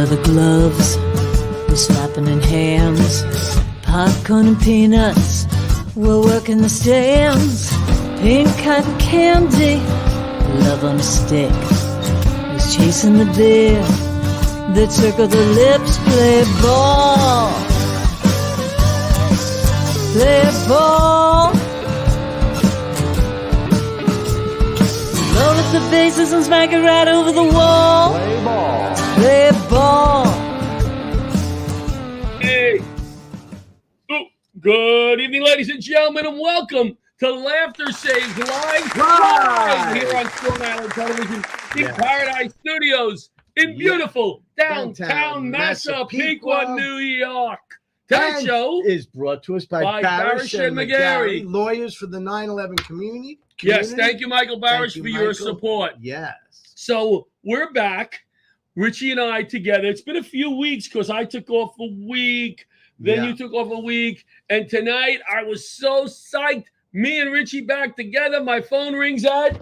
leather gloves, we're slapping in hams. Popcorn and peanuts, we're working the stands. Pink cotton candy, love on a stick. Who's chasing the beer that circle the lips? Play ball, play ball. Roll up the bases and smack it right over the wall. Play ball. Play ball. Hey. Oh, good evening, ladies and gentlemen, and welcome to Laughter Saves Lives here on Stone Island Television in Paradise Studios in beautiful downtown Massapequa, New York. Tonight's show is brought to us by Barasch and McGarry, lawyers for the 9/11 community. Yes, thank you, Michael Barasch, for your support. Yes. So we're back, Richie and I together. It's been a few weeks because I took off a week, then you took off a week, and tonight I was so psyched. Me and Richie back together. My phone rings at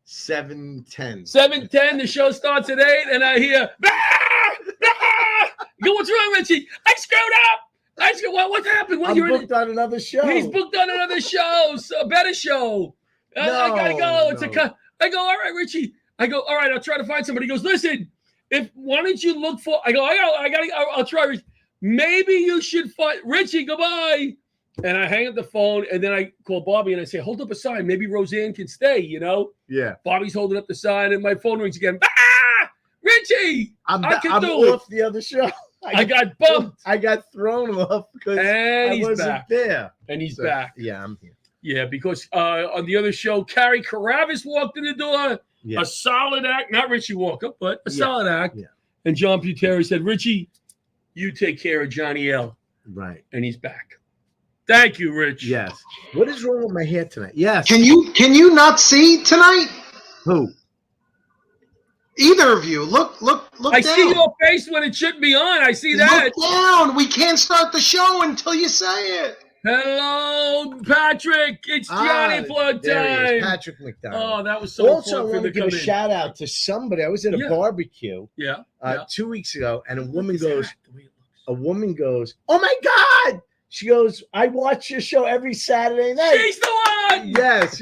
7:10. 7:10. The show starts at 8, and I hear, Go, what's wrong, Richie? I screwed up. What happened? I'm booked on another show. He's booked on another show, a better show. I gotta go. It's a cut. I go, all right, Richie. I go, all right, I'll try to find somebody. He goes, listen, why don't you look for? I go, I'll try. Maybe you should find Richie. Goodbye. And I hang up the phone, and then I call Bobby, and I say, hold up a sign. Maybe Roseanne can stay, Yeah. Bobby's holding up the sign, and my phone rings again. Richie! I'm off the other show. I got bumped. I got thrown off because I wasn't there. And he's back. Yeah, I'm here. Yeah, because on the other show, Carrie Carabas walked in the door. Yeah. A solid act. Not Richie Walker, but a solid act. Yeah. And John Puteri said, Richie, you take care of Johnny L. Right. And he's back. Thank you, Rich. Yes. What is wrong with my hair tonight? Yes. Can you not see tonight? Who? Either of you. Look I down. see your face when it shouldn't be on. I see that. Look down. We can't start the show until you say it. Hello, Patrick. It's Johnny Plug time. Patrick McDonald. Oh, that was so also, fun. I want to give a shout out to somebody. I was at a barbecue 2 weeks ago, and a woman goes, oh my God. She goes, I watch your show every Saturday night. She's the one. Yes.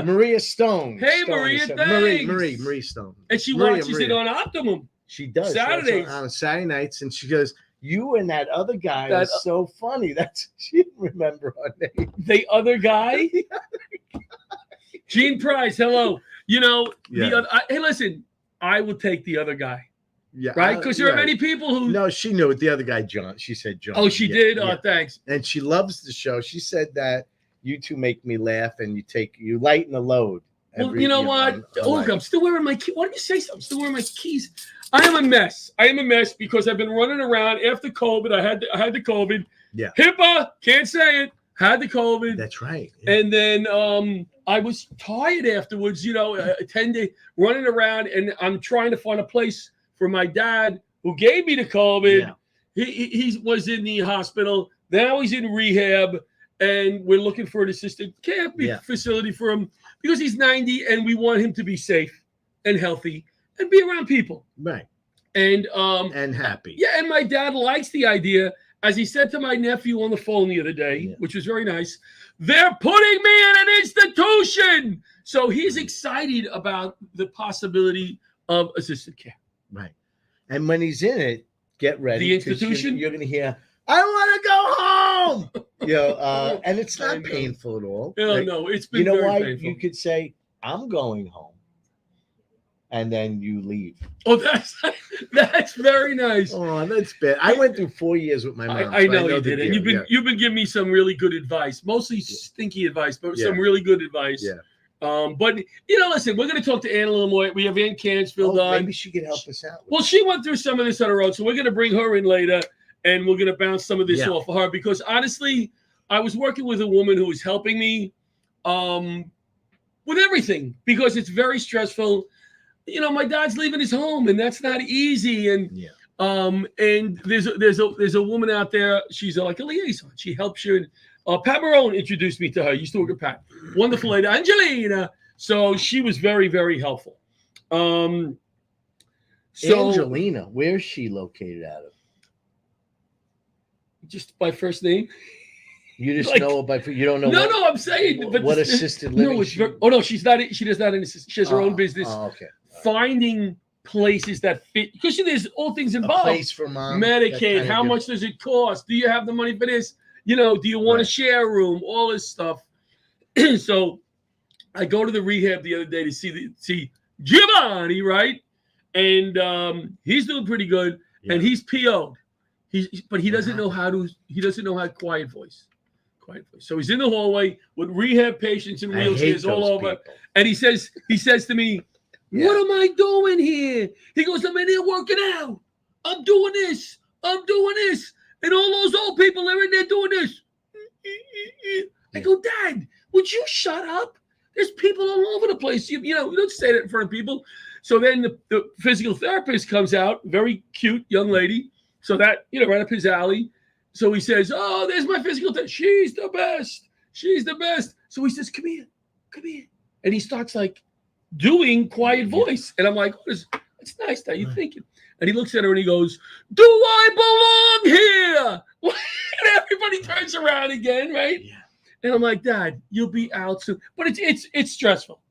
Maria Stone. Hey, Maria, thanks. Marie Stone. And she watches it on Optimum. She does. Saturdays. On Saturday nights. And she goes, you and that other guy are so funny. She didn't remember her name. The other guy? Gene Price, hello. Hey, listen, I will take the other guy. Yeah, right? Because there are many people who. No, she knew it. The other guy, John. She said John. Oh, she did. Oh, thanks. And she loves the show. She said that you two make me laugh, and you lighten the load. Well, you know what? Look, I'm still wearing my keys. Why don't you say something? I'm still wearing my keys. I am a mess. because I've been running around after COVID. I had the COVID. Yeah. HIPAA, can't say it. Had the COVID. That's right. Yeah. And then I was tired afterwards. 10 days running around, and I'm trying to find a place for my dad, who gave me the COVID. Yeah. He was in the hospital. Now he's in rehab, and we're looking for an assisted care facility for him because he's 90, and we want him to be safe and healthy and be around people. Right. And happy. Yeah, and my dad likes the idea. As he said to my nephew on the phone the other day, which was very nice, they're putting me in an institution. So he's excited about the possibility of assisted care. Right. And when he's in it, get ready. The institution? You're going to hear, I want to go home. And it's not painful at all. No, it's been very painful. You could say, I'm going home. And then you leave. Oh, that's very nice. Oh, that's bad. I went through 4 years with my mom. I know you did. And you've been giving me some really good advice. Mostly stinky advice, but some really good advice. Yeah. But listen, we're going to talk to Ann a little more. We have Ann Cansfield on. Maybe she could help us out. Well, she went through some of this on her own, so we're going to bring her in later, and we're going to bounce some of this off of her because honestly, I was working with a woman who was helping me with everything because it's very stressful. My dad's leaving his home, and that's not easy. And and there's a woman out there. She's like a liaison. She helps you. Pat Marone introduced me to her. Used to work with Pat. Wonderful lady, Angelina. So she was very, very helpful. So Angelina, where's she located out of? Just by first name. You just know it by you don't know. No, I'm saying. But what assisted living? No, it's no, she's not. She does not. She has her own business. Oh, okay. Finding places that fit because there's all things involved. A place for mom. Medicaid. How much does it cost? Do you have the money for this? Do you want to share a room? All this stuff. So I go to the rehab the other day to see Giovanni, right? And he's doing pretty good, and he's PO'd. But he doesn't know how to. He doesn't know how to quiet voice. So he's in the hallway with rehab patients in wheelchairs all over, and he says to me, "What am I doing here?" He goes, "I'm in here working out. I'm doing this. And all those old people are in there doing this." I go, "Dad, would you shut up? There's people all over the place. You don't say that in front of people." So then the physical therapist comes out, very cute young lady. So that, right up his alley. So he says, "Oh, there's my physical therapist. She's the best. So he says, come here. And he starts like doing quiet voice. And I'm like, it's nice that you're thinking. And he looks at her and he goes, "Do I belong here?" And everybody turns around again, right? Yeah. And I'm like, "Dad, you'll be out soon." But it's stressful.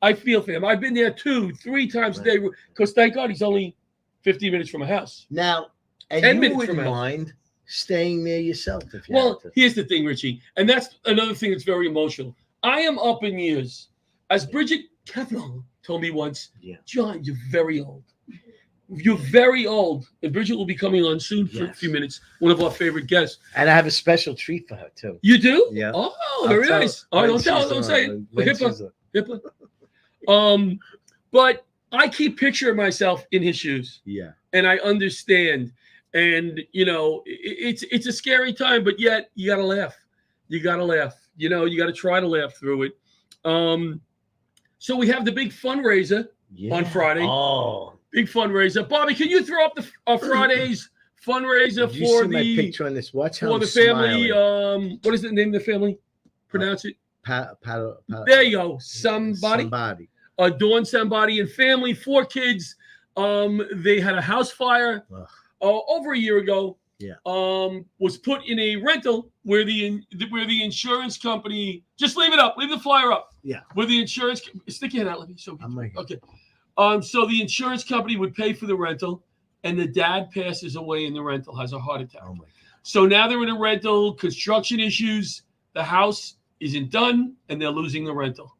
I feel for him. I've been there 2-3 times a day because thank God he's only 15 minutes from a house. Now, and you wouldn't mind staying there yourself if you had to. Here's the thing, Richie, and that's another thing that's very emotional. I am up in years. As Bridget Kavanaugh told me once, "John, you're very old. You're very old." And Bridget will be coming on soon for a few minutes, one of our favorite guests. And I have a special treat for her, too. You do? Yeah. Oh, very nice. Oh, don't say it. HIPAA. But I keep picturing myself in his shoes. Yeah. And I understand. And, it's a scary time, but yet you got to laugh. You got to try to laugh through it. So we have the big fundraiser on Friday. Oh. Big fundraiser. Bobby, can you throw up the Friday's fundraiser for my picture on this? Watch how for the family. What is the name of the family? Pronounce it. There you go. Somebody. Dawn Somebody and family, 4 kids. They had a house fire over a year ago. Yeah. Was put in a rental where the insurance company just leave it up, leave the flyer up. Yeah. Where the insurance stick your head out, let me show you. Okay. So the insurance company would pay for the rental, and the dad passes away in the rental, has a heart attack. Oh my God. So now they're in a rental, construction issues. The house isn't done, and they're losing the rental.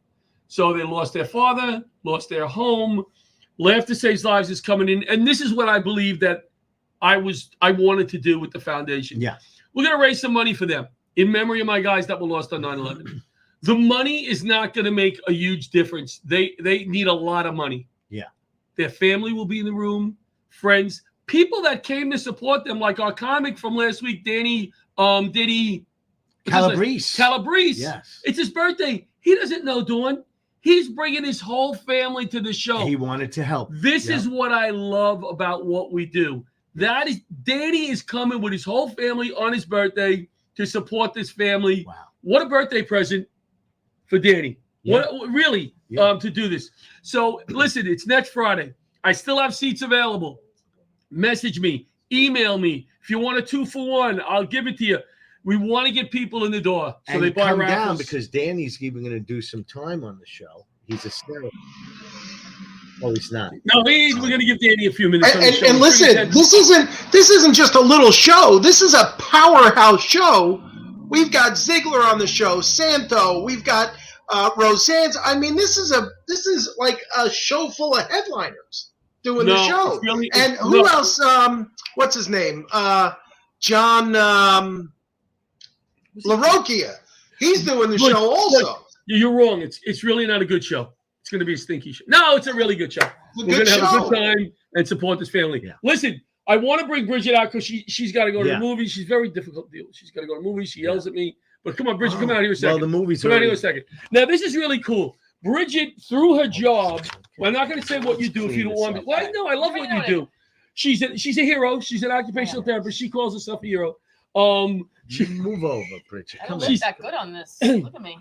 So they lost their father, lost their home. Laughter Saves Lives is coming in, and this is what I believe that I wanted to do with the foundation. Yeah, we're gonna raise some money for them in memory of my guys that were lost on 9/11. The money is not gonna make a huge difference. They need a lot of money. Yeah, their family will be in the room, friends, people that came to support them, like our comic from last week, Danny Calabrese. Yes, it's his birthday. He doesn't know Dawn. He's bringing his whole family to the show. He wanted to help. This is what I love about what we do. That is, Danny is coming with his whole family on his birthday to support this family. Wow. What a birthday present for Danny. Yeah. What really to do this. So listen, it's next Friday. I still have seats available. Message me, email me. If you want a 2-for-1, I'll give it to you. We want to get people in the door so and they buy come raffles. Down because Danny's even going to do some time on the show. He's a star. Oh, he's not. No, we're going to give Danny a few minutes. And listen, this isn't just a little show. This is a powerhouse show. We've got Ziegler on the show, Santo. We've got Roseanne's. I mean, this is like a show full of headliners doing the show. And who else? What's his name? John LaRocchia. He's doing the show also. You're wrong. It's really not a good show. It's going to be a stinky show. No, it's a really good show. We're going to have a good time and support this family. Yeah. Listen, I want to bring Bridget out because she's got to go to the movies. She's very difficult to deal with. She's got to go to movies. She yells at me. But come on, Bridget, come out here a second. Well, the movies come out here a second. Now, this is really cool. Bridget, through her job, well, I'm not going to say what you do if you don't want me. Well, no, I love what you do. She's a hero. She's an occupational therapist. She calls herself a hero. Move over, Bridget. I don't look that good on this. Look at me.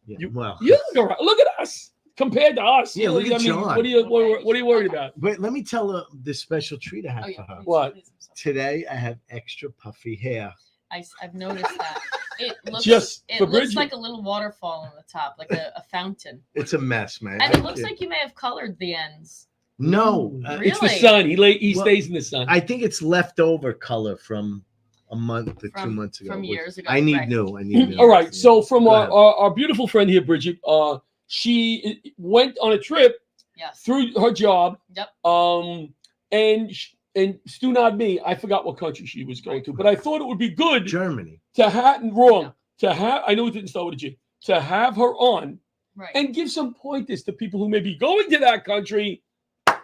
Yeah, well, you look all right. Look at us. compared to us. Yeah, look at John. What are you worried about? But let me tell her the special treat I have for her. What? Today I have extra puffy hair. I've noticed that. It looks like a little waterfall on the top, like a fountain. It's a mess, man. And it looks like you may have colored the ends. No, really? It's the sun. He stays in the sun. I think it's leftover color from a month or 2 months ago. From years ago. I need new. All right. So from our beautiful friend here, Bridget, she went on a trip through her job. Yep. And Stu not me, I forgot what country she was going to, but I thought it would be good. Germany. To have I know it didn't start with a G. To have her on and give some pointers to people who may be going to that country.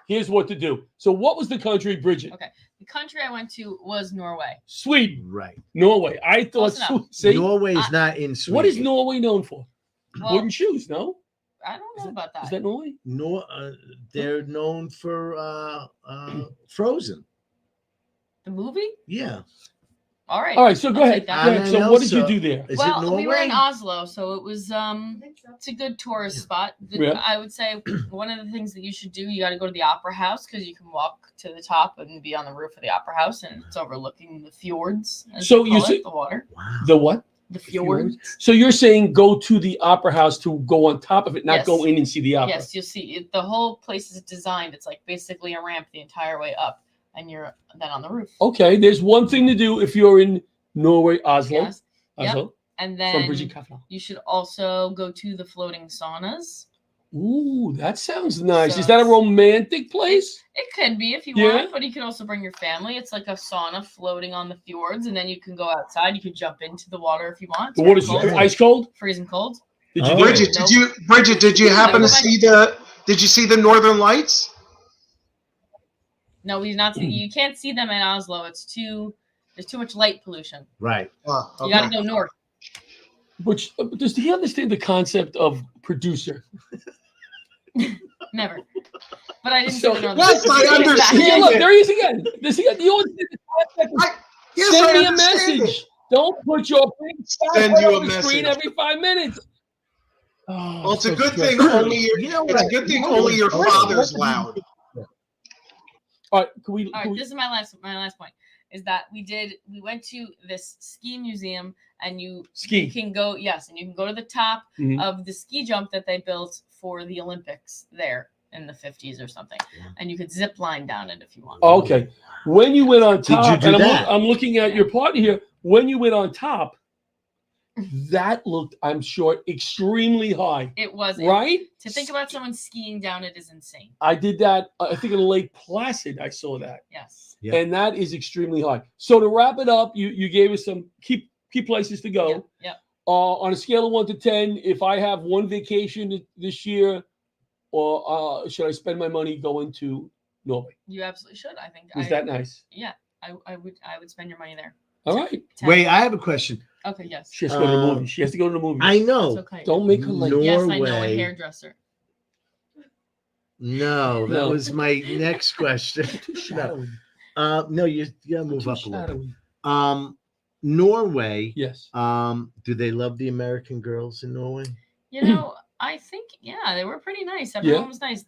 Here's what to do. So what was the country, Bridget? Okay. The country I went to was Norway. Sweden. Right. Norway. I thought Norway is not in Sweden. What is Norway known for? Well, wooden shoes, no? I don't know about that. Is that Norway? No, they're known for Frozen. The movie? Yeah. All right. All right, so go ahead. So what did you do there? Is it Norway? We were in Oslo, so it was it's a good tourist spot. I would say one of the things that you should do, you got to go to the Opera House because you can walk to the top and be on the roof of the Opera House, and it's overlooking the fjords. So you see the water. Wow. The what? The fjords. So you're saying go to the Opera House to go on top of it, not go in and see the opera. Yes, you'll see it. The whole place is designed. It's like basically a ramp the entire way up, and you're then on the roof. Okay, there's one thing to do if you're in Norway, Oslo. Yes. Yep. And then you should also go to the floating saunas. Ooh, that sounds nice. So, is that a romantic place? It could be if you want, but you can also bring your family. It's like a sauna floating on the fjords, and then you can go outside. You can jump into the water if you want. What is it? Ice cold? Freezing cold. Bridget, did you happen to see the Northern Lights? No, we've not seen. You can't see them in Oslo. There's too much light pollution. Right. You got to go north. Which does he understand the concept of producer? Never. But I didn't see the Northern Lights. Yes, I understand. Yeah, look, there he is again. Send me a message. Don't put your big on the screen every 5 minutes. Oh, well, it's a good thing only your father's loud. All right, this is my last point. Is that we went to this ski museum, and you can go and you can go to the top of the ski jump that they built for the Olympics there in the 50s or something, and you could zip line down it if you want. Okay, when you went on top, and I'm looking at your partner here. When you went on top, that looked, I'm sure, extremely high. It was right. To think about someone skiing down it is insane. I did that. I think in Lake Placid, I saw that. Yes. Yeah. And that is extremely high. So to wrap it up, you gave us some key places to go. Yeah. On a scale of 1 to 10, if I have one vacation this year, or should I spend my money going to Norway? You absolutely should. I think. Is that nice? Yeah, I would spend your money there. All right. 10. Wait, I have a question. Okay. Yes. She has to go to the movie. She has to go to the movie. I know. Okay. Don't make her late. Yes, I know. A hairdresser. No, that was my next question. No, you gotta move up a little. Norway. Yes. Do they love the American girls in Norway? You know, I think they were pretty nice. Everyone was nice.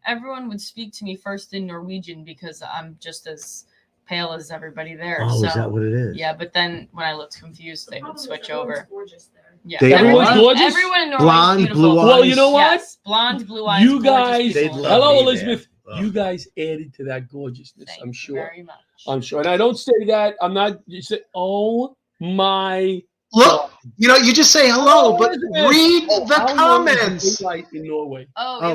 Everyone would speak to me first in Norwegian because I'm just as pale as everybody there. Oh, so, is that what it is? Yeah, but then when I looked confused, they would switch over. Gorgeous there. Yeah, everyone's gorgeous. Everyone in Norway blonde, is beautiful. blue eyes. Well, you know what? Yes, blonde, blue eyes. You guys, hello, Elizabeth. Oh. You guys added to that gorgeousness. Thank I'm sure. you very much. I'm sure, and I don't say that. I'm not. You say, "Oh my." Look, you just say hello, but read the comments. Daylight in Norway.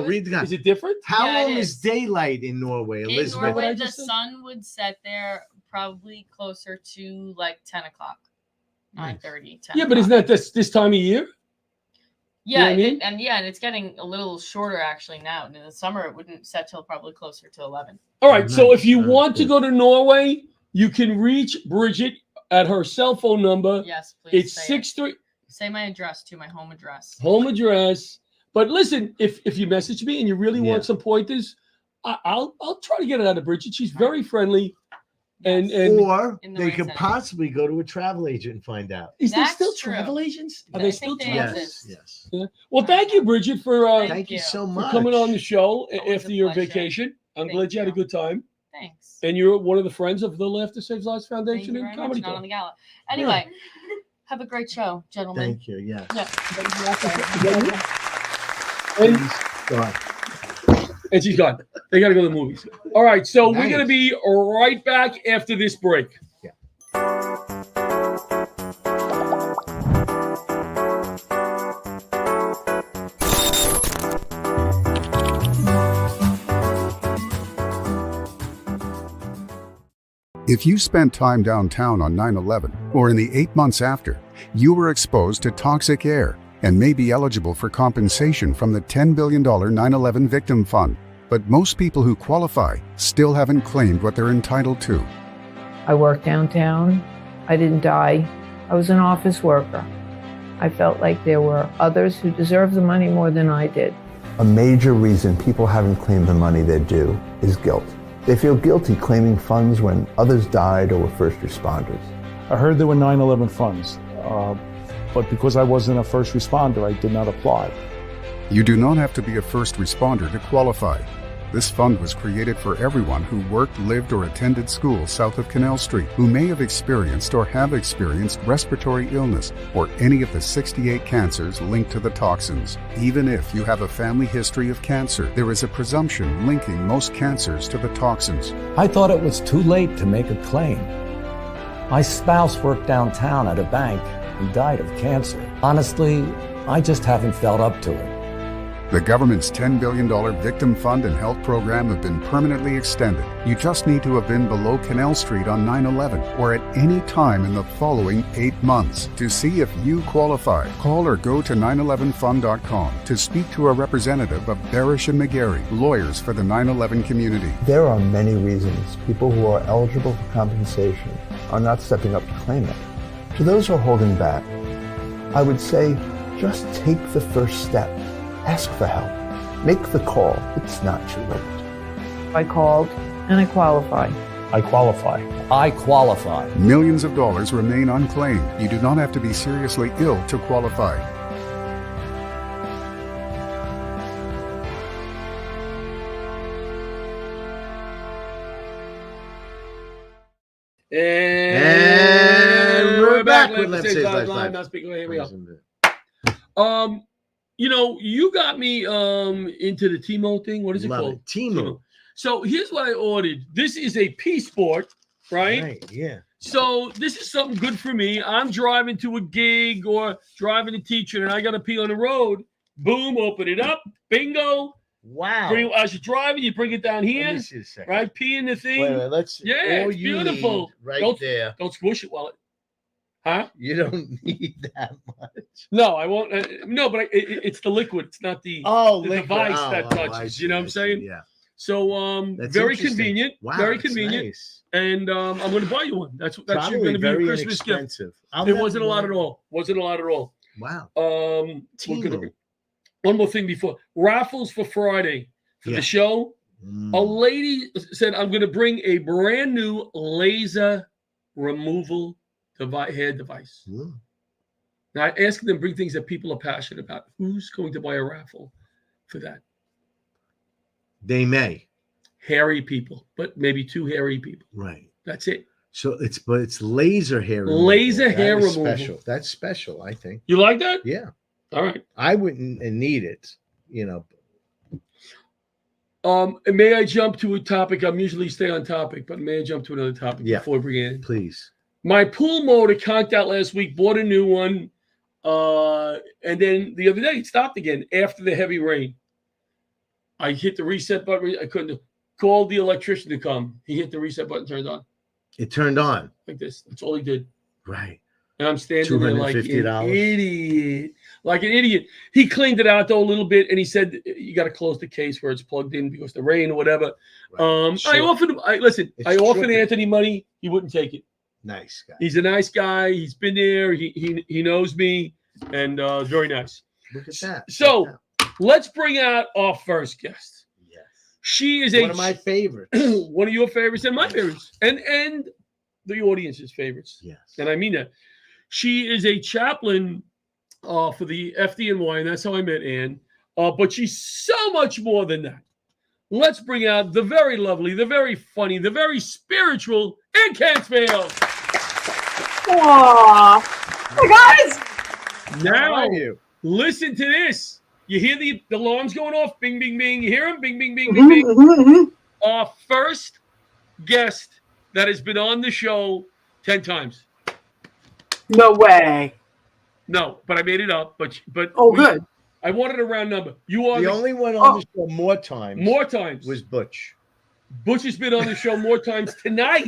Read the comments. Is it different? How long is daylight in Norway, Elizabeth? In Norway, the sun would set there probably closer to like 10 o'clock, 9:30, 10. Yeah, but isn't that this time of year? Yeah, you know what I mean? and it's getting a little shorter actually now. In the summer, it wouldn't set till probably closer to 11. All right, so if you want to go to Norway, you can reach Bridget at her cell phone number. Yes, please. It's 63. Say my address too, my home address. Home address. But listen, if you message me and you really want some pointers, I'll try to get it out of Bridget. She's very friendly. And or In the they right could setting. possibly go to a travel agent and find out. is there That's still true. travel agents? Are I there think still they travel? exist. Yes. Yeah. Well, thank you, Bridget, for Thank you so for much coming on the show Always after a your pleasure. vacation. I'm Thank glad you had a you. good time. Thanks. And you're one of the friends of the Laughter Saves Lives Thank Foundation you and very much. Comedy Not on Club. the gala. Anyway, have a great show, gentlemen. Thank you. Yes. Yeah. And, God. and she's gone. They got to go to the movies. All right, so we're Nice. going to be right back after this break. Yeah. If you spent time downtown on 9/11 or in the 8 months after, you were exposed to toxic air and may be eligible for compensation from the $10 billion 9/11 Victim Fund. But most people who qualify still haven't claimed what they're entitled to. I worked downtown. I didn't die. I was an office worker. I felt like there were others who deserved the money more than I did. A major reason people haven't claimed the money they're due is guilt. They feel guilty claiming funds when others died or were first responders. I heard there were 9/11 funds, but because I wasn't a first responder, I did not apply. You do not have to be a first responder to qualify. This fund was created for everyone who worked, lived, or attended school south of Canal Street, who may have experienced or have experienced respiratory illness or any of the 68 cancers linked to the toxins. Even if you have a family history of cancer, there is a presumption linking most cancers to the toxins. I thought it was too late to make a claim. My spouse worked downtown at a bank and died of cancer. Honestly, I just haven't felt up to it. The government's $10 billion Victim Fund and Health Program have been permanently extended. You just need to have been below Canal Street on 9/11 or at any time in the following 8 months. To see if you qualify, call or go to 911fund.com to speak to a representative of Barasch and McGarry, lawyers for the 9/11 community. There are many reasons people who are eligible for compensation are not stepping up to claim it. To those who are holding back, I would say just take the first step. Ask for help. Make the call. It's not too late. I called and I qualified. I qualify. I qualify. Millions of dollars remain unclaimed. You do not have to be seriously ill to qualify. And we're back with Let's Save Lives Live. Live. Not speaking. Here we go. You got me into the Timo thing. What is it called? Timo. So here's what I ordered. This is a P Sport, right? Right, yeah. So this is something good for me. I'm driving to a gig or driving to teaching, and I got to pee on the road. Boom, open it up. Bingo. Wow. As you're driving, you bring it down here, Let me see a second. right? Pee in the thing. Wait, let's. Yeah, all it's you beautiful. need right there. Don't squish it while it. Huh? You don't need that much. No, I won't. No, but it's the liquid. It's not the, liquid. device Oh, that touches. I see, You know what I'm I see, saying? Yeah. So That's very interesting. convenient. Wow, very that's convenient. nice. And I'm going to buy you one. That's Probably going to be very your Christmas gift. inexpensive. It wasn't a lot at all. Wasn't a lot at all. Wow. We're Timo. gonna, one more thing before raffles for Friday for the show. Mm. A lady said, I'm going to bring a brand new laser removal hair device. Mm. Now, I asked them to bring things that people are passionate about. Who's going to buy a raffle for that? They may. Hairy people, but maybe 2 hairy people. Right. That's it. So it's laser hair removal. Laser hair That is removal. special. That's special, I think. You like that? Yeah. All right. I wouldn't need it, you know. And may I jump to a topic? I'm usually stay on topic, but may I jump to another topic before we bring it in? Please. My pool motor conked out last week, bought a new one. And then the other day it stopped again after the heavy rain. I hit the reset button. I couldn't call the electrician to come. He hit the reset button, turned on. It turned on. Like this. That's all he did. Right. And I'm standing there like an $250. idiot. Like an idiot. He cleaned it out though a little bit, and he said you got to close the case where it's plugged in because the rain or whatever. Right. I offered him. I offered tricky. Anthony money. He wouldn't take it. Nice guy. He's a nice guy. He's been there. He knows me, and very nice. Look at that. So let's bring out our first guest. Yes. She is one of my favorites. One of your favorites and my favorites. And the audience's favorites. Yes. And I mean that. She is a chaplain for the FDNY, and that's how I met Ann. But she's so much more than that. Let's bring out the very lovely, the very funny, the very spiritual Ann Cansfield. Aww. Hey, guys. Now, listen to this. You hear the alarms going off? Bing, bing, bing. You hear them? Bing, bing, bing, bing, bing. Our first guest that has been on the show 10 times. No way. No, but I made it up. But good. I wanted a round number. You are the only one on the show more times. More times was Butch. Butch has been on the show more times tonight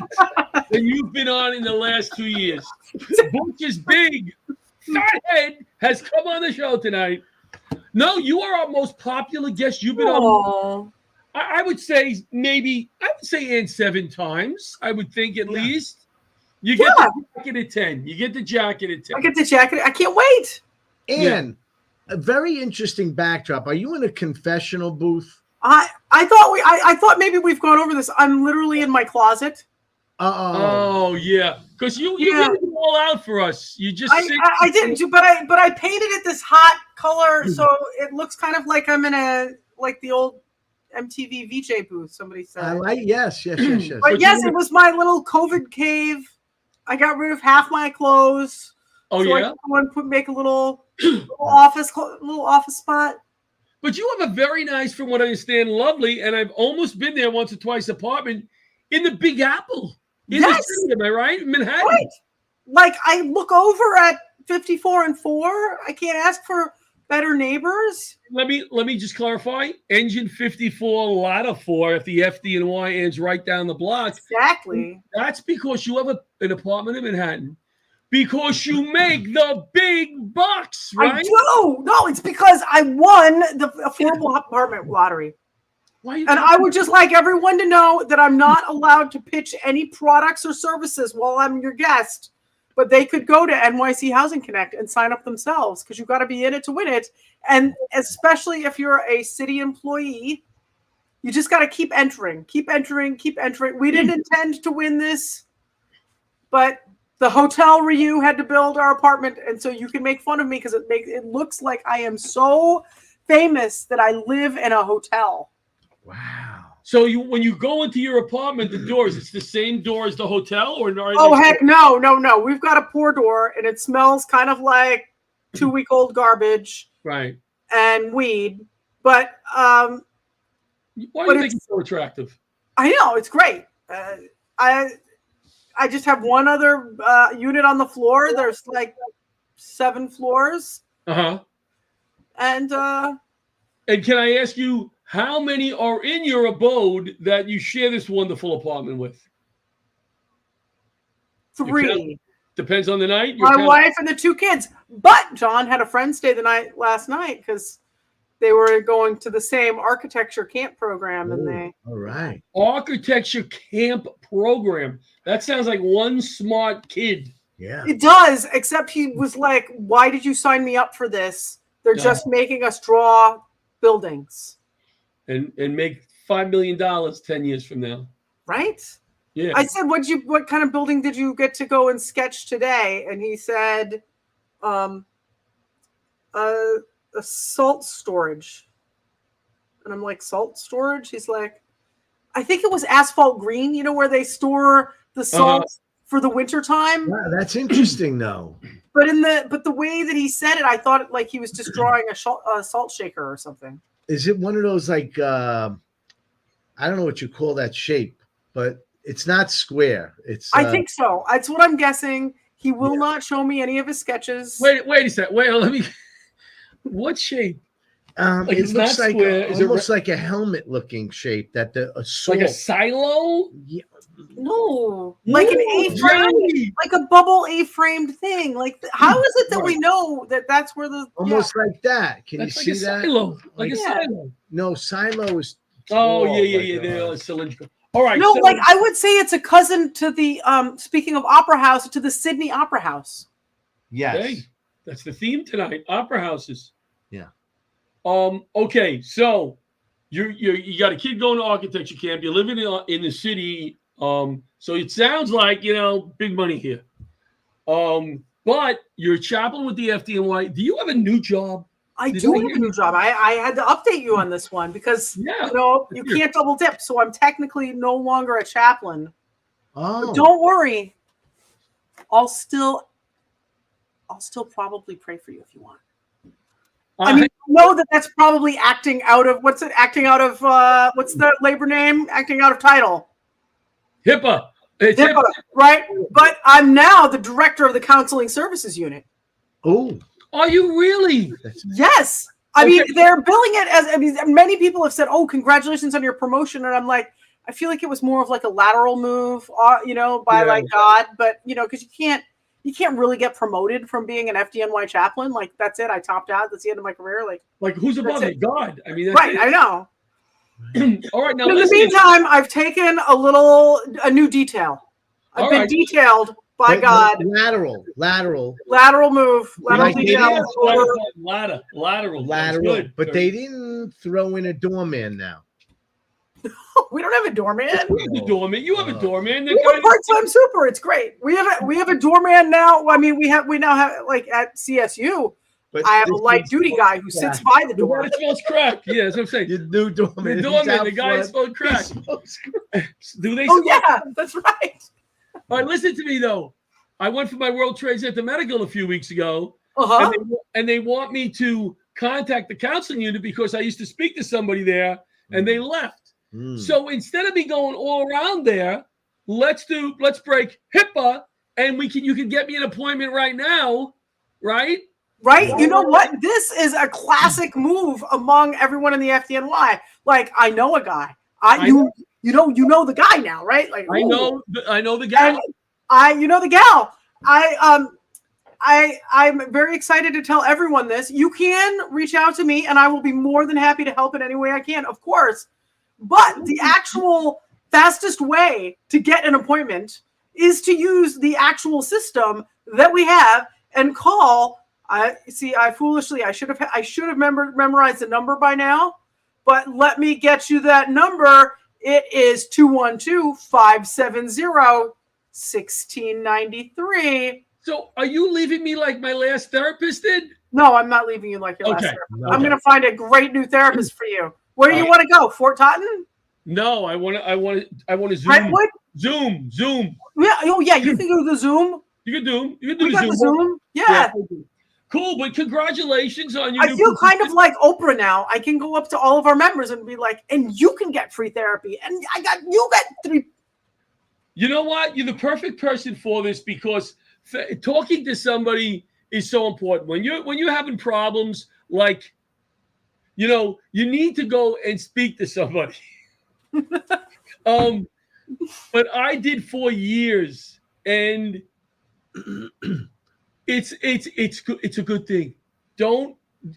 than you've been on in the last 2 years. Butch is big. Fathead has come on the show tonight. No, you are our most popular guest. You've been on. I would say Ann 7 times. I would think at least. You get the jacket at 10. You get the jacket at 10. I get the jacket. I can't wait. And a very interesting backdrop. Are you in a confessional booth? I thought maybe we've gone over this. I'm literally in my closet. Oh yeah, because you really go all out for us. You just I didn't do, but I painted it this hot color, so it looks kind of like I'm in the old MTV VJ booth. Somebody said. I like yes. But yes, it was my little COVID cave. I got rid of half my clothes. Oh so yeah. I want to make a little office spot. But you have a very nice, from what I understand, lovely, and I've almost been there once or twice, apartment in the Big Apple. In the city, am I right? Manhattan. Right. Like I look over at 54 and 4. I can't ask for better neighbors. Let me just clarify. Engine 54, Ladder 4. If the FDNY ends right down the block, exactly. That's because you have an apartment in Manhattan. Because you make the big bucks, right? I do. No, it's because I won the affordable apartment lottery. And I would just like everyone to know that I'm not allowed to pitch any products or services while I'm your guest, but they could go to NYC Housing Connect and sign up themselves because you've got to be in it to win it. And especially if you're a city employee, you just got to keep entering. We didn't intend to win this, but the hotel Ryu had to build our apartment, and so you can make fun of me because it looks like I am so famous that I live in a hotel. Wow. So when you go into your apartment, the doors, it's the same door as the hotel, or no? Oh heck no. We've got a pour door, and it smells kind of like 2-week-old garbage, right? And weed. But why do you think it's so attractive? I know it's great. I just have one other unit on the floor. There's like 7 floors. And can I ask you, how many are in your abode that you share this wonderful apartment with? 3. Depends on the night. My wife and the 2 kids. But John had a friend stay the night last night because they were going to the same architecture camp program, and they. All right. Architecture camp program. That sounds like one smart kid. Yeah. It does, except he was like, "Why did you sign me up for this? They're just making us draw buildings." And make $5 million 10 years from now. Right? Yeah. I said, what kind of building did you get to go and sketch today? And he said, a salt storage. And I'm like, salt storage? He's like, I think it was Asphalt Green, where they store the salt for the winter time. Wow, that's interesting though. But the way that he said it, I thought like he was just drawing a salt shaker or something. Is it one of those like I don't know what you call that shape, but it's not square. It's I think so. That's what I'm guessing. He will not show me any of his sketches. Wait a sec. Wait, let me. What shape? It looks like almost like a helmet-looking shape. That like a silo. Yeah. No, like an A-frame, like a bubble A-framed thing. Like, how is it that we know that that's where the almost like that? Can that's you like see a that? Silo, like a silo. No, silo is. Oh yeah. They're cylindrical. All right. No, like I would say it's a cousin to the speaking of opera house, to the Sydney Opera House. Yes. Hey, that's the theme tonight. Opera houses. Yeah. Okay, so you got a kid going to architecture camp. You're living in the city. So it sounds like, big money here. But you're a chaplain with the FDNY. Do you have a new job? I do have a new job. I had to update you on this one because you can't double dip. So I'm technically no longer a chaplain. Oh, but don't worry. I'll still probably pray for you if you want. I mean, I know that's probably acting out of what's the labor name? Acting out of title. HIPAA. HIPAA, right? But I'm now the director of the counseling services unit. Oh. Are you really? Yes. I mean, they're billing it as, many people have said, oh, congratulations on your promotion. And I'm like, I feel like it was more of like a lateral move, by God. But, because you can't really get promoted from being an FDNY chaplain. Like, that's it. I topped out. That's the end of my career. Like who's above it? God. I mean, right. I know. All right. Now, in the meantime, I've taken a new detail. I've been detailed by God. Lateral move. Lateral detail. Lateral. Good. But they didn't throw in a doorman now. We don't have a doorman. We have a doorman. You have a doorman. We have a part-time super. It's great. We have a doorman now. I mean, we now have like at CSU. But I have a light duty guy who sits by the door. It smells crack. Yeah, that's what I'm saying. Your new doorman. The guy smells crack. Do they? Oh yeah, that's right. All right, listen to me though. I went for my World Trade Center medical a few weeks ago, and they want me to contact the counseling unit because I used to speak to somebody there, and they left. So instead of me going all around there, let's break HIPAA, and you can get me an appointment right now, right? Right? You know what? This is a classic move among everyone in the FDNY. Like, I know a guy. You know the guy now, right? Like, I know the guy. You know the gal. I'm very excited to tell everyone this. You can reach out to me, and I will be more than happy to help in any way I can, of course. But the actual fastest way to get an appointment is to use the actual system that we have and call. I should have memorized the number by now, but let me get you that number. It is 212-570-1693. So are you leaving me like my last therapist did? No, I'm not leaving you like your last therapist. No. I'm going to find a great new therapist for you. Where do you want to go? Fort Totten? No, I want to Zoom. Brentwood? Zoom. Yeah. Oh yeah, you can do the Zoom. You can do the Zoom. Yeah. Cool, but congratulations on your. I feel kind of like Oprah now. I can go up to all of our members and be like, and you can get free therapy, and you get 3. You know what? You're the perfect person for this because talking to somebody is so important. When you're having problems, like, you need to go and speak to somebody. But I did 4 years, and it's a good thing.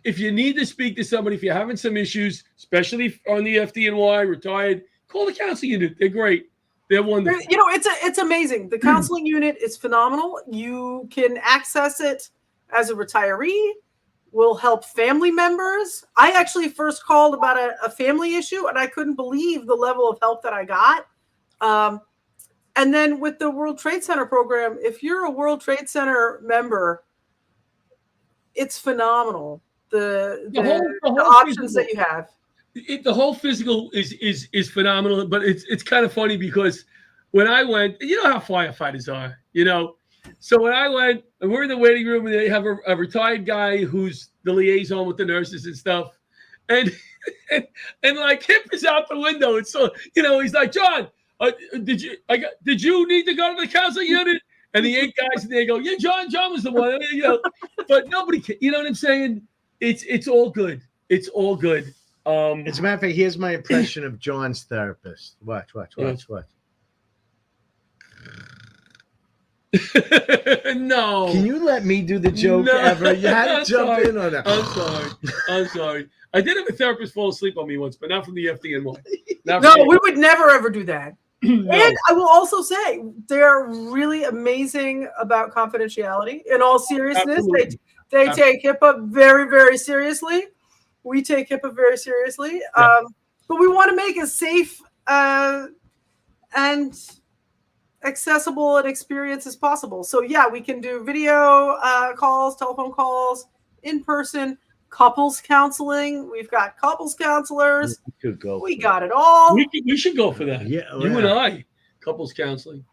If you need to speak to somebody, if you're having some issues, especially on the FDNY, retired, call the counseling unit. They're great. They're wonderful. It's amazing. The counseling unit is phenomenal. You can access it as a retiree. Will help family members. I actually first called about a family issue, and I couldn't believe the level of help that I got. And then with the World Trade Center program, if you're a World Trade Center member, it's phenomenal. The whole options that you have. The whole physical is phenomenal, but it's kind of funny because when I went, you know how firefighters are, So when I went, and we're in the waiting room, and they have a retired guy who's the liaison with the nurses and stuff, and like hip is out the window, and so he's like, John, did you need to go to the counseling unit? And the 8 guys, and they go, yeah, John was the one, but nobody can, you know what I'm saying? It's all good. It's all good. As a matter of fact, here's my impression of John's therapist. Watch. No. Can you let me do the joke ever? You had to jump in on that. I'm sorry. I did have a therapist fall asleep on me once, but not from the FDNY. No, we would never ever do that. No. And I will also say they're really amazing about confidentiality. In all seriousness, they take HIPAA very, very seriously. We take HIPAA very seriously. but we want to make it safe and accessible and experience as possible. So yeah, we can do video calls, telephone calls, in person, couples counseling. We've got couples counselors. We got it all. We should go for that. Yeah, you and I, couples counseling.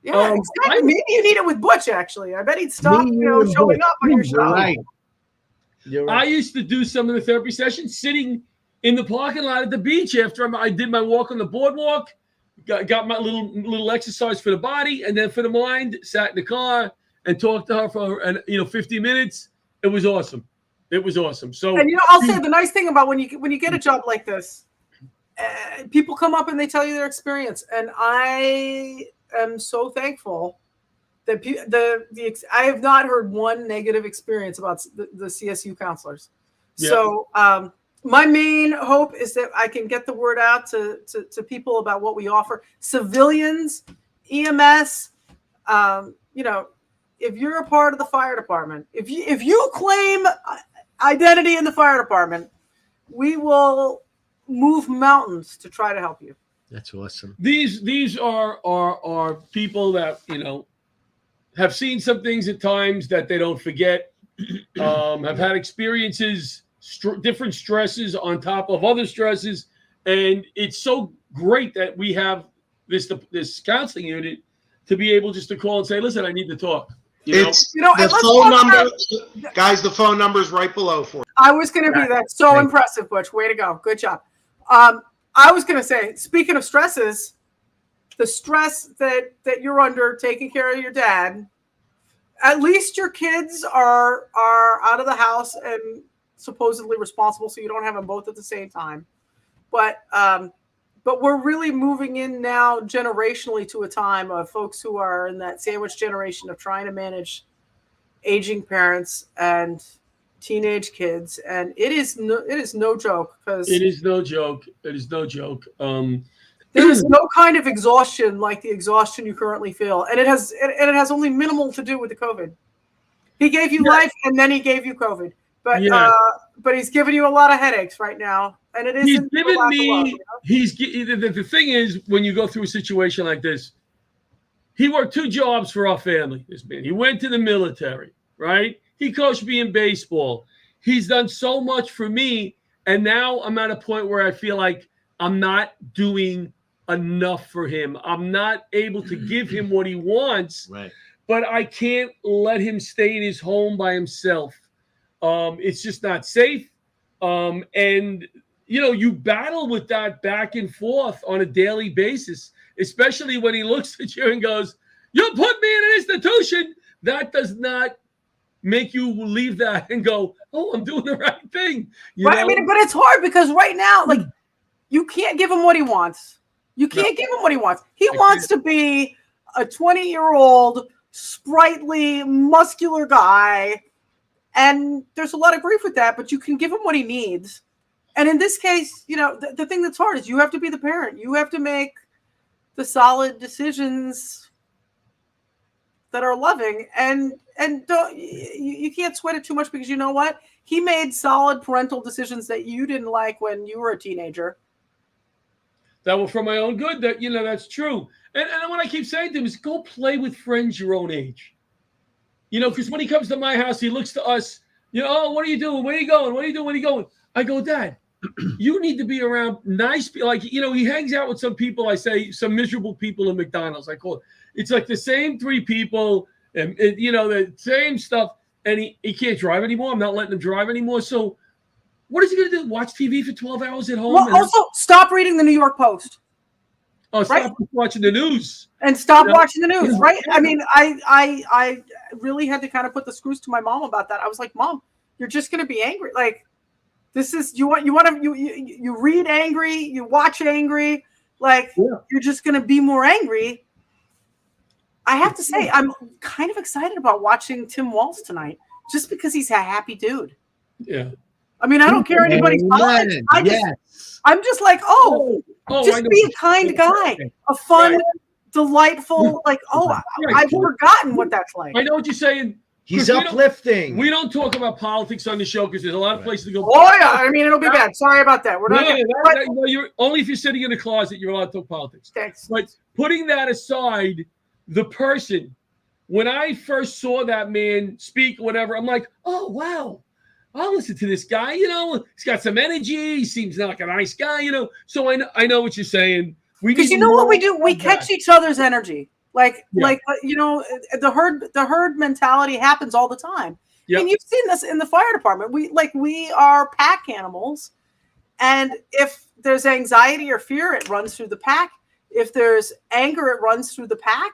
Yeah, exactly. Maybe you need it with Butch. Actually, I bet he'd stop showing up on your show. Right. I used to do some of the therapy sessions sitting in the parking lot at the beach after I did my walk on the boardwalk. Got my little exercise for the body, and then for the mind, sat in the car and talked to her for 50 minutes. It was awesome. It was awesome. So, and I'll say the nice thing about when you get a job like this, people come up and they tell you their experience, and I am so thankful that I have not heard one negative experience about the CSU counselors. Yeah. So. My main hope is that I can get the word out to people about what we offer. Civilians, EMS, if you're a part of the fire department, if you claim identity in the fire department, we will move mountains to try to help you. That's awesome. These are people that have seen some things at times that they don't forget, have had experiences. Different stresses on top of other stresses, and it's so great that we have this counseling unit to be able just to call and say, "Listen, I need to talk." The phone number, guys. The phone number is right below for you. I was going to be that. So impressive, Butch. Way to go. Good job. I was going to say, speaking of stresses, the stress that you're under taking care of your dad. At least your kids are out of the house and supposedly responsible, so you don't have them both at the same time. But we're really moving in now generationally to a time of folks who are in that sandwich generation of trying to manage aging parents and teenage kids, and it is no joke. Because it is no joke. It is no joke. There is no kind of exhaustion like the exhaustion you currently feel, and it has only minimal to do with the COVID. He gave you life, and then he gave you COVID. But he's giving you a lot of headaches right now, and it isn't. He's given me. The thing is, when you go through a situation like this, he worked 2 jobs for our family. This man, he went to the military, right? He coached me in baseball. He's done so much for me, and now I'm at a point where I feel like I'm not doing enough for him. I'm not able to give him what he wants. Right. But I can't let him stay in his home by himself. It's just not safe. And, you battle with that back and forth on a daily basis, especially when he looks at you and goes, "You put me in an institution." That does not make you leave that and go, "Oh, I'm doing the right thing." But it's hard because right now, like, you can't give him what he wants. You can't give him what he wants. He wants to be a 20-year-old, sprightly, muscular guy. And there's a lot of grief with that, but you can give him what he needs. And in this case, the thing that's hard is you have to be the parent. You have to make the solid decisions that are loving, and you can't sweat it too much, because you know what? He made solid parental decisions that you didn't like when you were a teenager. That were for my own good. That's true. And what I keep saying to him is, go play with friends your own age. Because when he comes to my house, he looks to us, "Oh, what are you doing? Where are you going? What are you doing? Where are you going?" I go, "Dad, you need to be around nice people." Like, he hangs out with some people, I say, some miserable people in McDonald's, I call it. It's like the same 3 people and the same stuff. And he can't drive anymore. I'm not letting him drive anymore. So what is he going to do? Watch TV for 12 hours at home? Well, also, stop reading the New York Post. Oh, stop watching the news. And stop watching the news, right? I mean, I really had to kind of put the screws to my mom about that. I was like, "Mom, you're just going to be angry. Like, this is you read angry, you watch angry, like you're just going to be more angry." I have to say, I'm kind of excited about watching Tim Walz tonight, just because he's a happy dude. Yeah. I mean, I don't care anybody's politics. I'm just like, just be a kind guy, a fun, delightful, like, I've forgotten what that's like. I know what you're saying. He's uplifting. We don't talk about politics on the show because there's a lot of places to go. Oh yeah, I mean it'll be bad. Sorry about that. We're not. No, you're only if you're sitting in a closet, you're allowed to talk politics. Thanks. But putting that aside, the person, when I first saw that man speak, whatever, I'm like, oh wow, I'll listen to this guy. You know, he's got some energy. He seems like a nice guy. You know, so I know what you're saying. Because you know what we do? We catch each other's energy. Like you know, the herd mentality happens all the time. Yep. And you've seen this in the fire department. We are pack animals, and if there's anxiety or fear, it runs through the pack. If there's anger, it runs through the pack.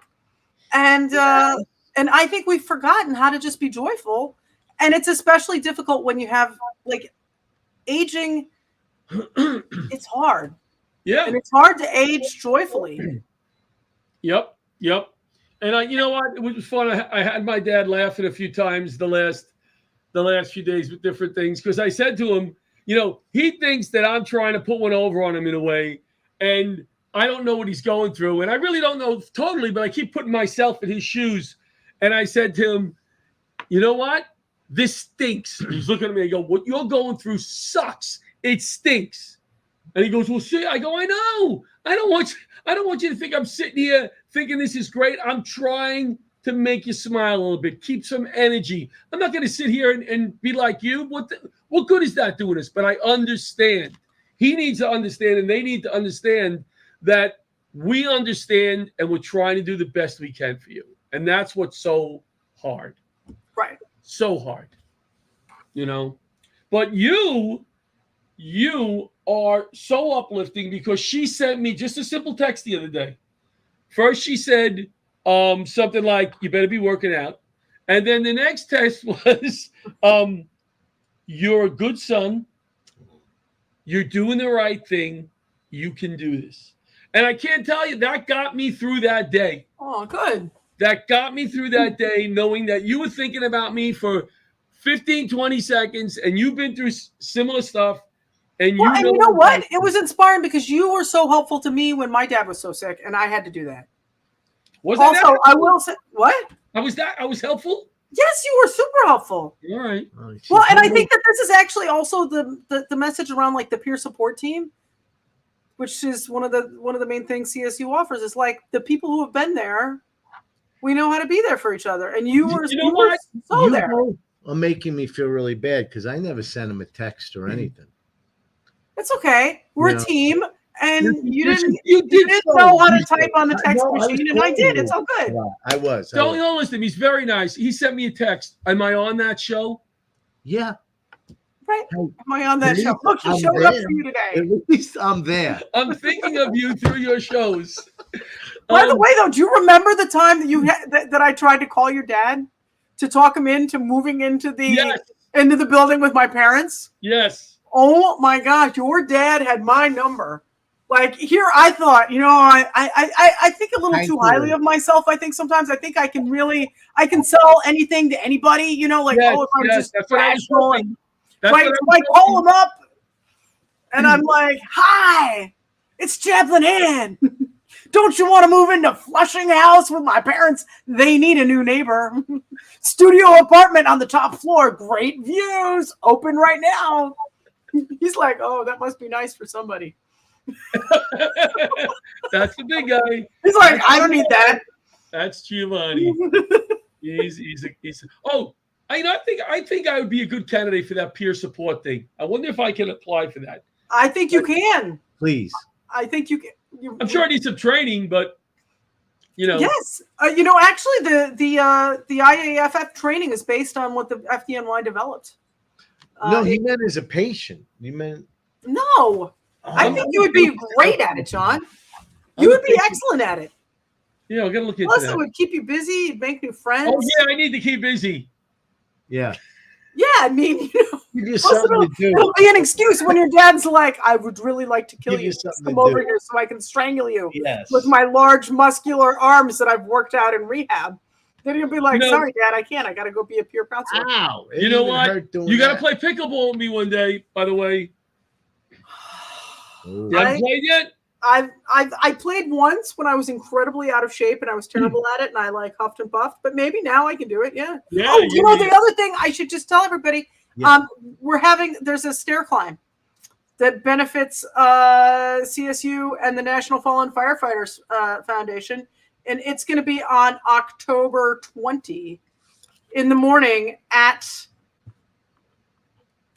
And I think we've forgotten how to just be joyful. And it's especially difficult when you have like aging. It's hard. Yeah. And it's hard to age joyfully. Yep. And you know what? It was fun. I had my dad laughing a few times the last few days with different things because I said to him, you know, he thinks that I'm trying to put one over on him in a way, and I don't know what he's going through, and I really don't know totally, but I keep putting myself in his shoes. And I said to him, you know what? This stinks. He's looking at me. I go, what you're going through sucks. It stinks. And he goes, well, see, I go, I know. I don't want you to think I'm sitting here thinking this is great. I'm trying to make you smile a little bit, keep some energy. I'm not going to sit here and be like you. What good is that doing us? But I understand. He needs to understand, and they need to understand that we understand, and we're trying to do the best we can for you. And that's what's so hard. Right. So hard. You know? But you are so uplifting because she sent me just a simple text the other day. First, she said something like, you better be working out. And then the next text was, you're a good son. You're doing the right thing. You can do this. And I can't tell you, that got me through that day. Oh, good. That got me through that day, knowing that you were thinking about me for 15, 20 seconds, and you've been through similar stuff. And you know what? It was inspiring because you were so helpful to me when my dad was so sick, and I had to do that. I will say what? I was helpful? Yes, you were super helpful. All right. Well, and I think that this is actually also the message around like the peer support team, which is one of the main things CSU offers is like the people who have been there, we know how to be there for each other. And you were there. Are making me feel really bad because I never sent him a text or anything. It's okay. We're a team, and you didn't know how to type on the text machine, and I did. It's all good. I was. Don't listen. He's very nice. He sent me a text. Am I on that show? Yeah. Right. Am I on that show? Look, he showed up for you today. At least I'm there. I'm thinking of you through your shows. By the way, though, do you remember the time that that I tried to call your dad to talk him into moving into the building with my parents? Yes. Oh my gosh, your dad had my number. Like here, I thought, you know, I think a little too highly of myself. I think sometimes I think I can sell anything to anybody, you know, like if I'm just rational. So I call him up and I'm like, hi, it's Chaplain Ann. Don't you want to move into Flushing House with my parents? They need a new neighbor. Studio apartment on the top floor. Great views. Open right now. He's like, oh, that must be nice for somebody. That's the big guy. He's like, I don't need that. That's Giovanni. he's oh, I think I would be a good candidate for that peer support thing. I wonder if I can apply for that. I think you can. Please. I think you can. I'm sure I need some training, but you know. Yes, you know, actually, the IAFF training is based on what the FDNY developed. No, he meant as a patient. You meant no. I think you would be great at it, John. You would be excellent at it. Yeah, I'm gonna look into that. Plus, it would keep you busy, make new friends. Oh yeah, I need to keep busy. Yeah. Yeah, I mean, you know, it'll be an excuse when your dad's like, "I would really like to kill you. Come over here so I can strangle you with my large muscular arms that I've worked out in rehab." Then you'll be like, sorry, Dad, I can't. I got to go be a peer counselor. Ow. You know what? You got to play pickleball with me one day, by the way. You haven't played yet? I played once when I was incredibly out of shape and I was terrible at it and I like huffed and puffed, but maybe now I can do it. Yeah. The other thing I should just tell everybody, there's a stair climb that benefits CSU and the National Fallen Firefighters Foundation, and it's going to be on October 20 in the morning at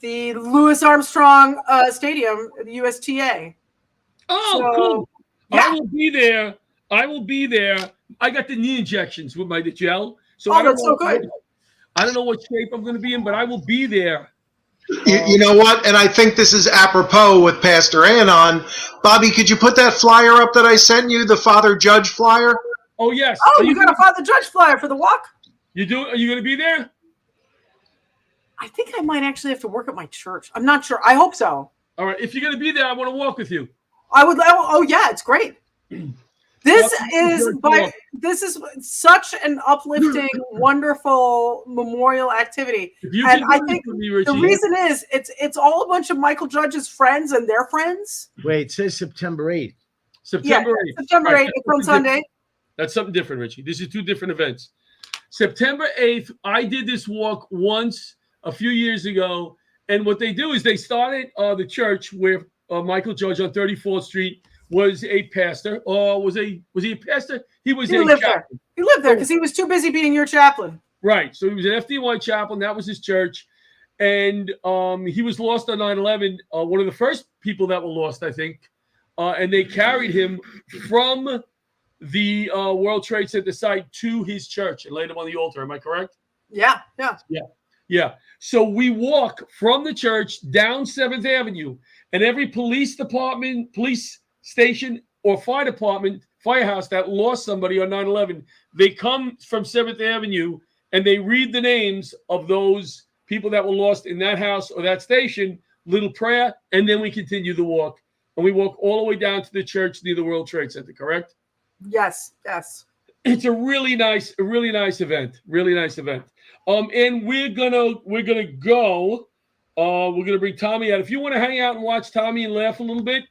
the Louis Armstrong Stadium, the USTA. Oh, cool. Yeah. I will be there. I got the knee injections with my gel. So that's so good. I don't know what shape I'm going to be in, but I will be there. You know what? And I think this is apropos with Pastor Ann on. Bobby, could you put that flyer up that I sent you, the Father Judge flyer? Oh, yes. Oh, you got a Father Judge flyer for the walk? You do? Are you going to be there? I think I might actually have to work at my church. I'm not sure. I hope so. All right. If you're going to be there, I want to walk with you. I would. Oh yeah, it's great. This is such an uplifting, wonderful memorial activity, and I think the reason is it's all a bunch of Michael Judge's friends and their friends. Wait, it says September 8th. September 8th. September 8th. It's on Sunday. That's something different, Richie. This is two different events. September 8th. I did this walk once a few years ago, and what they do is they started the church where Michael Judge on 34th Street was a pastor. Was he a pastor? He was a chaplain. He lived there because he was too busy being your chaplain. Right. So he was an FDY chaplain. That was his church. And he was lost on 9/11. One of the first people that were lost, I think. And they carried him from the World Trade Center site to his church and laid him on the altar. Am I correct? Yeah. So we walk from the church down 7th Avenue, and every police department, police station, or fire department, firehouse that lost somebody on 9/11, they come from 7th Avenue and they read the names of those people that were lost in that house or that station, little prayer, and then we continue the walk. And we walk all the way down to the church near the World Trade Center, correct? Yes. It's a really nice event. Really nice event. And we're gonna go. We're gonna bring Tommy out. If you want to hang out and watch Tommy and laugh a little bit,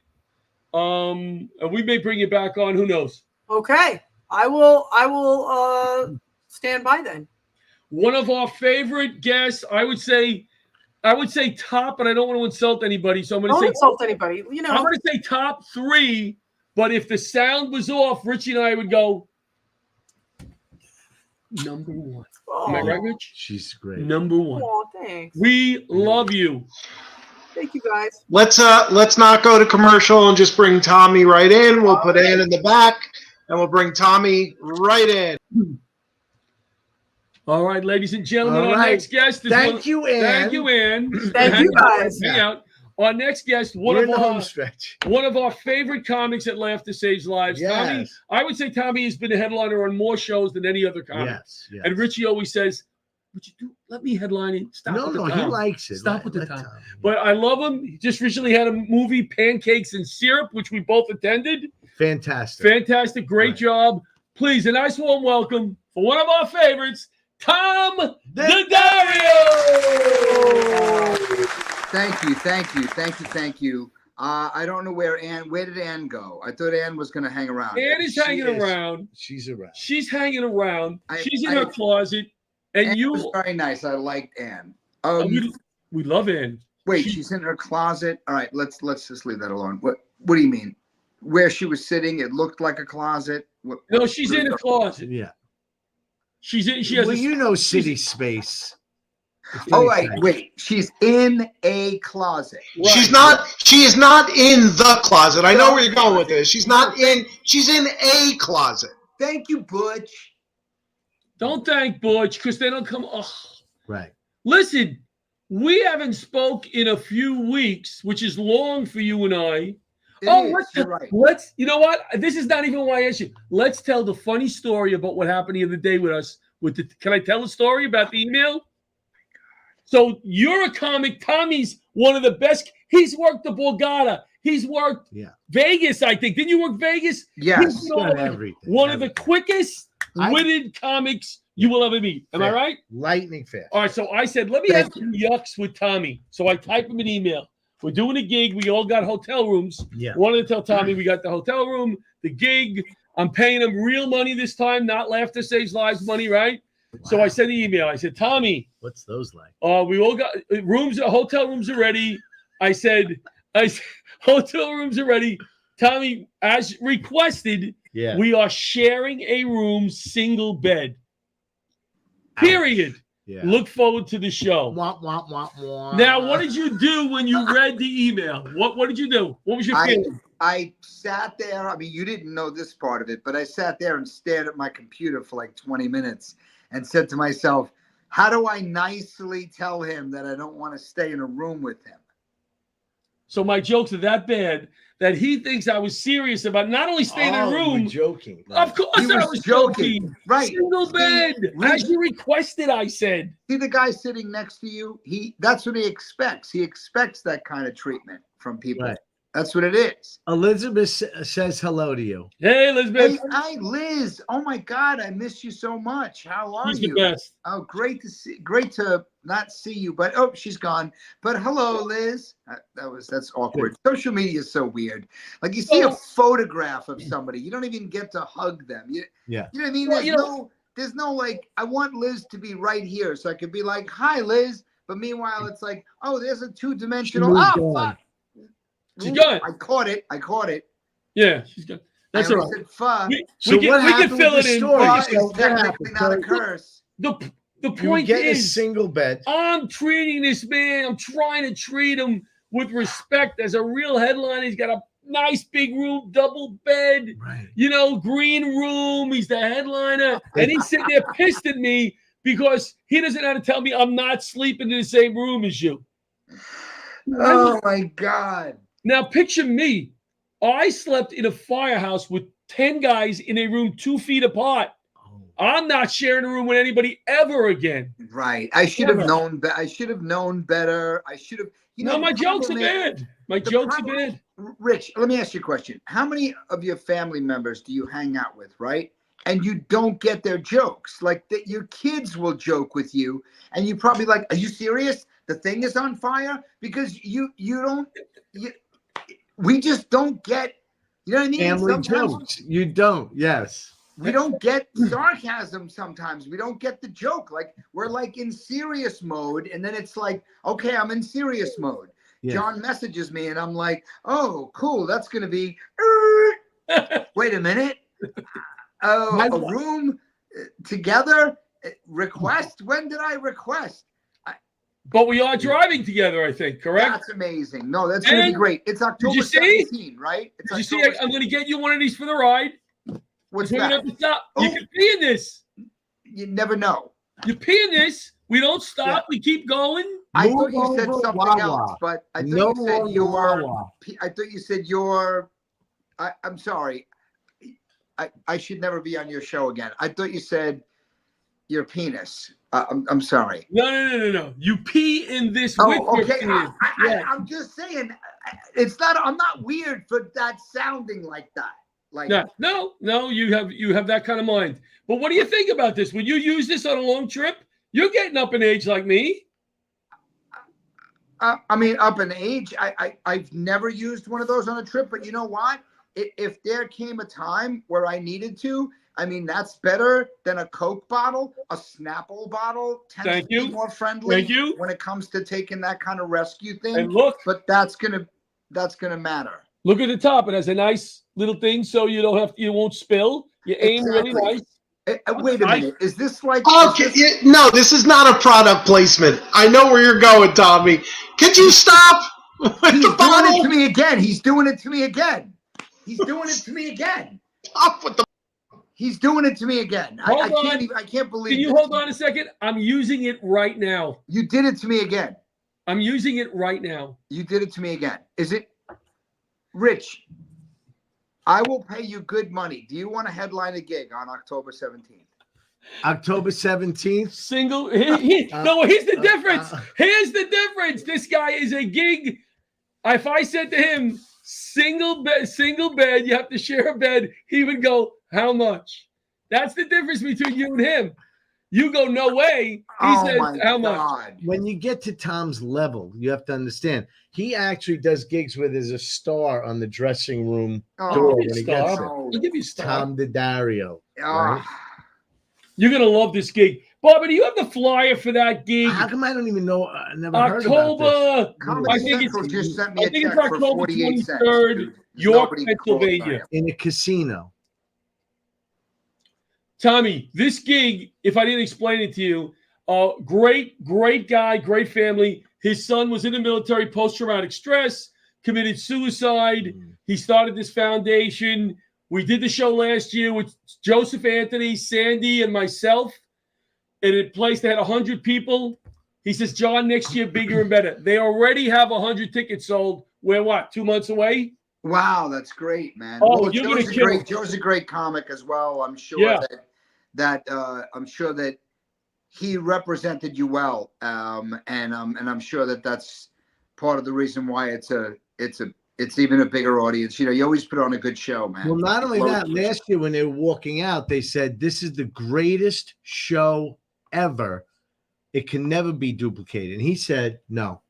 and we may bring you back on. Who knows? Okay, I will stand by then. One of our favorite guests, I would say top, but I don't want to insult anybody, so I'm going to say insult anybody. You know, I'm going to say top 3. But if the sound was off, Richie and I would go number 1. Am I right, Rich? She's great. Number 1. Oh, thanks. We love you. Thank you, guys. Let's not go to commercial and just bring Tommy right in. We'll put Ann in the back, and we'll bring Tommy right in. All right, ladies and gentlemen, our next guest is Thank you, Ann. Thank you, guys. Hang out. Our next guest, one of our favorite comics at Laughter Saves Lives. Yes. Tommy, I would say Tommy has been a headliner on more shows than any other comic. Yes. And Richie always says, "Would you do? Let me headline it. Stop with the time." No, he likes it. Stop with the time. But I love him. He just recently had a movie, Pancakes and Syrup, which we both attended. Fantastic. Great job. Please, a nice warm welcome for one of our favorites, Tom Daddario. Thank you. I don't know where did Ann go? I thought Ann was going to hang around. Ann is hanging around. She's around. She's hanging around. She's in her closet. And Ann was very nice. I liked Ann. We love Ann. Wait, she's in her closet. All right, let's just leave that alone. What do you mean? Where she was sitting, it looked like a closet. No, she's in a closet. Yeah. She has city space. Oh, wait. She's in a closet. Right. She is not in the closet. I know where you're going with this. She's in a closet. Thank you, Butch. Don't thank Butch, because they don't come. Oh. Right. Listen, we haven't spoke in a few weeks, which is long for you and I. Let's you know what? This is not even why I asked you. Let's tell the funny story about what happened the other day with us. Can I tell a story about the email? So you're a comic. Tommy's one of the best. He's worked the Borgata. He's worked Vegas, I think. Didn't you work Vegas? Yes. One of the quickest witted comics you will ever meet. Am I right? Lightning fast. All right. So I said, let me have some yucks with Tommy. So I type him an email. We're doing a gig. We all got hotel rooms. Yeah. Wanted to tell Tommy we got the hotel room, the gig. I'm paying him real money this time, not Laughter Saves Lives money, right? Wow. So I sent an email. I said, Tommy. What's those like? We all got rooms. Hotel rooms are ready. I said, hotel rooms are ready. Tommy, as requested, we are sharing a room, single bed. Period. Yeah. Look forward to the show. Wah, wah, wah, wah. Now, what did you do when you read the email? What did you do? What was your feeling? I sat there. I mean, you didn't know this part of it, but I sat there and stared at my computer for like 20 minutes and said to myself, how do I nicely tell him that I don't want to stay in a room with him? So my jokes are that bad that he thinks I was serious about not only staying in a room. You were joking. Right? Of course I was joking. Right. Single bed. As you requested, I said. See the guy sitting next to you? That's what he expects. He expects that kind of treatment from people. Right. That's what it is. Elizabeth says hello to you. Hey, Elizabeth. Hey, hi, Liz. Oh my God, I miss you so much. How are you? She's the best. Oh, great to not see you, but she's gone. But hello, Liz. That's awkward. Social media is so weird. Like you see a photograph of somebody, you don't even get to hug them. You know what I mean? There's no like, I want Liz to be right here, so I could be like, hi, Liz. But meanwhile, it's like, oh, there's a two-dimensional. Oh, fuck. She's gone. I caught it. Yeah, she's gone. That's all right. We can fill it in. It's technically not a curse. The point is, a single bed. I'm treating this man. I'm trying to treat him with respect as a real headliner. He's got a nice big room, double bed, green room. He's the headliner, and he's sitting there pissed at me because he doesn't know how to tell me I'm not sleeping in the same room as you. Oh my God. Now picture me. I slept in a firehouse with 10 guys in a room 2 feet apart. I'm not sharing a room with anybody ever again. Right. I should have known that. I should have known better. I should have. My jokes are bad. My jokes are bad. Rich, let me ask you a question. How many of your family members do you hang out with, right? And you don't get their jokes. Like that, your kids will joke with you, and you probably like, are you serious? The thing is on fire? Because we just don't get, you know what I mean? Family jokes. You don't, yes. We don't get sarcasm sometimes. We don't get the joke. Like we're like in serious mode, and then it's like, okay, I'm in serious mode. Yeah. John messages me, and I'm like, oh, cool. That's gonna be. Wait a minute. A room together. Request. When did I request? But we are driving together, I think, correct? That's amazing. No, that's going to be great. It's October 17, right? Did you see? I'm going to get you one of these for the ride. What's that? You can pee in this. You never know. You pee in this. We don't stop. Yeah. We keep going. I thought you said something else, but I thought you said your. I thought you said your. I'm sorry. I should never be on your show again. I thought you said your penis. I'm sorry. No. You pee in this with your penis. I'm just saying, it's not. I'm not weird for that sounding like that. Like no. You have that kind of mind. But what do you think about this? When you use this on a long trip, you're getting up in age like me. I mean, up in age. I've never used one of those on a trip, but you know what? If there came a time where I needed to. I mean, that's better than a Coke bottle. A Snapple bottle tends to be more friendly when it comes to taking that kind of rescue thing. And look, but that's gonna matter. Look at the top; it has a nice little thing, so you won't spill. You aim really nice. Wait a minute, is this like? Okay, no, this is not a product placement. I know where you're going, Tommy. Could you stop? He's doing it to me again. He's doing it to me again. Stop with the. He's doing it to me again. I can't believe. Can you hold on a second? I'm using it right now. You did it to me again. I'm using it right now. You did it to me again. Is it, Rich? I will pay you good money. Do you want to headline a gig on October 17th? October 17th? Single. No, here's the difference. Here's the difference. This guy is a gig. If I said to him, single bed, you have to share a bed, he would go, how much? That's the difference between you and him. You go, no way. He says, how much? When you get to Tom's level, you have to understand he actually does gigs with as a star on the dressing room door when he gets there. I'll give you a star. Tom DiDario. Right? You're gonna love this gig. Barbara, do you have the flyer for that gig? How come I don't even know? I never October, heard about this. I think it's October 23rd, York, Pennsylvania. In a casino. Tommy, this gig, if I didn't explain it to you, great guy, great family. His son was in the military, post-traumatic stress, committed suicide. He started this foundation. We did the show last year with Joseph Anthony, Sandy, and myself in a place that had 100 people. He says, John, next year, bigger and better. They already have 100 tickets sold. We're what, 2 months away? Wow, that's great, man. Oh, well, you're going to kill. Joe's a great comic as well. I'm sure I'm sure that he represented you well, and I'm sure that that's part of the reason why it's even a bigger audience. You know, you always put on a good show, man. Well, not only that, last year when they were walking out, they said this is the greatest show ever. It can never be duplicated. And he said, no,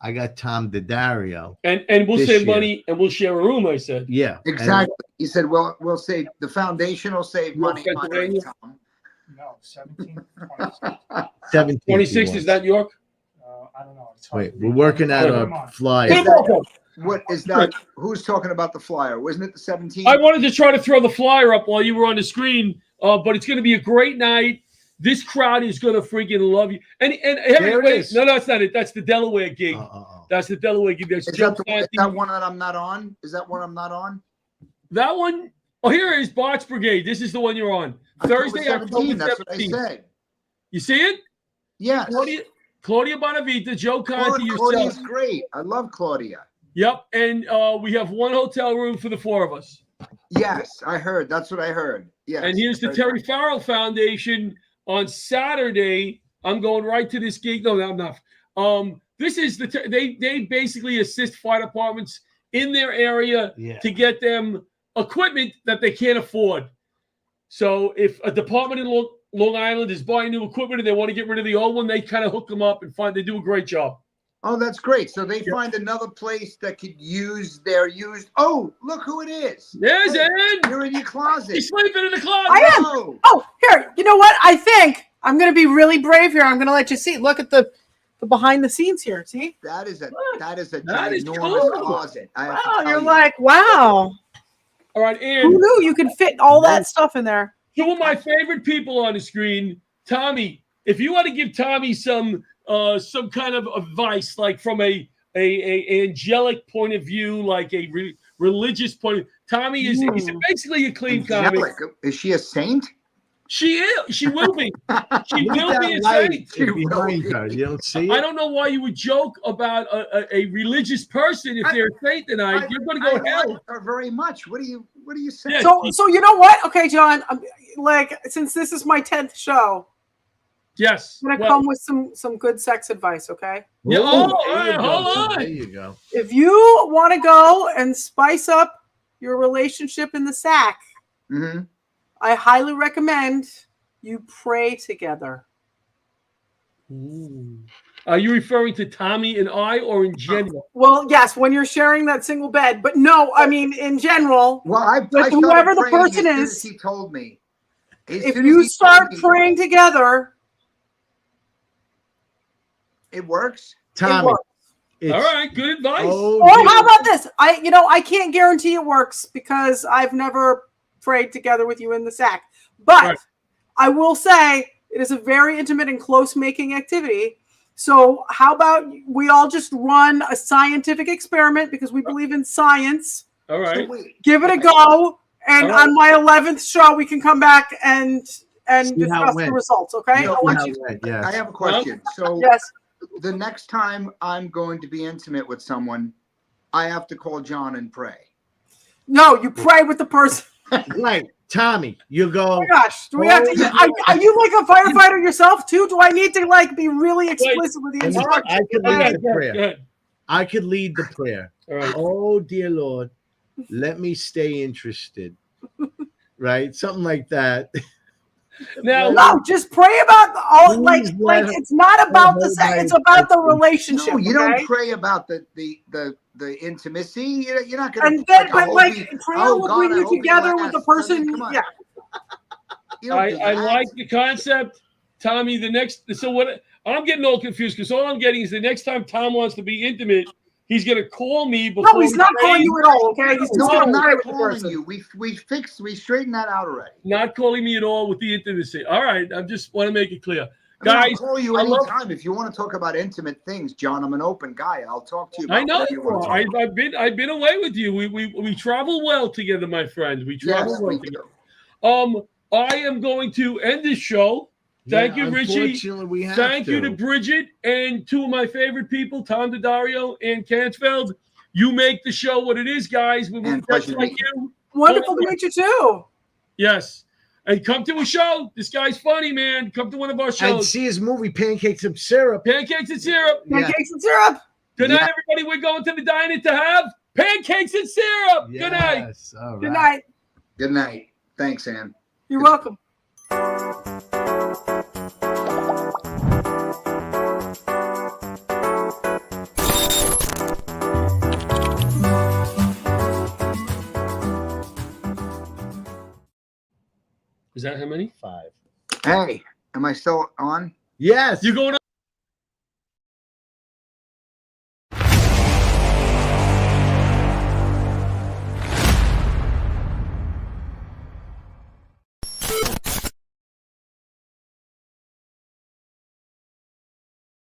I got Tom DiDario. And we'll save money and we'll share a room, I said. Yeah. Exactly. He said, well, we'll save the foundation will save money. No, 17, 17. 26 is that York? I don't know. Wait, we're working out a flyer. What is that? Who's talking about the flyer? Wasn't it the 17th? I wanted to try to throw the flyer up while you were on the screen, but it's going to be a great night. This crowd is going to freaking love you. And there it is. No, that's not it. That's the Delaware gig. That's the Delaware gig. Is that one that I'm not on? Is that one I'm not on? That one? Oh, here it is, Box Brigade. This is the one you're on. Thursday, October 17th. That's what I said. You see it? Yes. Claudia Bonavita, Joe Conti, yourself. Claudia's great. I love Claudia. Yep, and we have one hotel room for the four of us. Yes, I heard. That's what I heard. Yes. And here's the Terry Farrell Foundation on Saturday. I'm going right to this gig. No, I'm not. This is they basically assist fire departments in their area to get them equipment that they can't afford. So if a department in Long Island is buying new equipment and they want to get rid of the old one, they kind of hook them up and they do a great job. Oh, that's great. So they find another place that could use their used. Oh, look who it is. There's Ed. You're in your closet. He's sleeping in the closet. I am. Oh, here. You know what? I think I'm going to be really brave here. I'm going to let you see. Look at the behind the scenes here. See? That is a ginormous closet. Wow, you're like, wow. All right, and who knew you could fit all that stuff in there? Two of my favorite people on the screen, Tommy. If you want to give Tommy some kind of advice, like from a angelic point of view, like a religious point of view, Tommy is he's basically a clean comic. Is she a saint? She is. She will be. She will be a saint. Behind her, you don't see it? I don't know why you would joke about a religious person if they're a saint tonight. You're going to go hell. I like her very much. What do you say? Yeah, so you know what? Okay, John. Like, since this is my 10th show. Yes. I'm gonna come with some good sex advice, okay? Yeah. Hold on. There you go. If you want to go and spice up your relationship in the sack, I highly recommend you pray together. Ooh. Are you referring to Tommy and I, or in general? Well, yes, when you're sharing that single bed, but no, I mean in general. Well, whoever the person is, he told me. If you start praying together. It works. Tommy. All right, good advice. Oh, how about this? I can't guarantee it works because I've never prayed together with you in the sack. But I will say it is a very intimate and close making activity. So how about we all just run a scientific experiment because we believe in science. All right. So give it a go. And on my 11th show, we can come back and discuss the results. Okay. I have a question. So yes. The next time I'm going to be intimate with someone, I have to call John and pray. No, you pray with the person. Right. Tommy, you go. Oh my gosh. Do we have to, are you like a firefighter yourself too? Do I need to be really explicit with the instructions? I could lead the prayer. I could lead the prayer. Right. Oh, dear Lord, let me stay interested. Right? Something like that. Now, no, just pray about it's not about the sex, it's about the relationship. No, you okay? don't pray about the intimacy. You're not gonna. And then, prayer oh will God, bring I you hope he together with the lasts. person. I mean, come on. Yeah. You don't do I that. like the concept, Tommy. So what? I'm getting all confused because all I'm getting is the next time Tom wants to be intimate, he's gonna call me before. No, he's not calling you at all. Okay, he's just I'm gonna not pray with the calling person. you. We straightened that out already. Not calling me at all with the intimacy. All right, I just want to make it clear, I'll guys. call you anytime if you want to talk about intimate things, John. I'm an open guy. I'll talk to you. About I know. you want to talk about. I've been away with you. We travel well together, my friend. We travel Yes, well we together. do. I am going to end this show. Thank you, Richie. Unfortunately, we have Thank you to Bridget and two of my favorite people, Tom Daddario and Cantsfeld. You make the show what it is, guys. We And just pleasure to like meet you. Wonderful to meet you too. Yes. And come to a show. This guy's funny, man. Come to one of our And shows. see his movie, Pancakes and Syrup. Pancakes and Syrup. Pancakes and Syrup. Good night, everybody. We're going to the diner to have pancakes and syrup. Good night. Yes. All right. Good night. Good night. Thanks, Ann. You're welcome. Is that how many? 5. Hey, am I still on? Yes. You going on?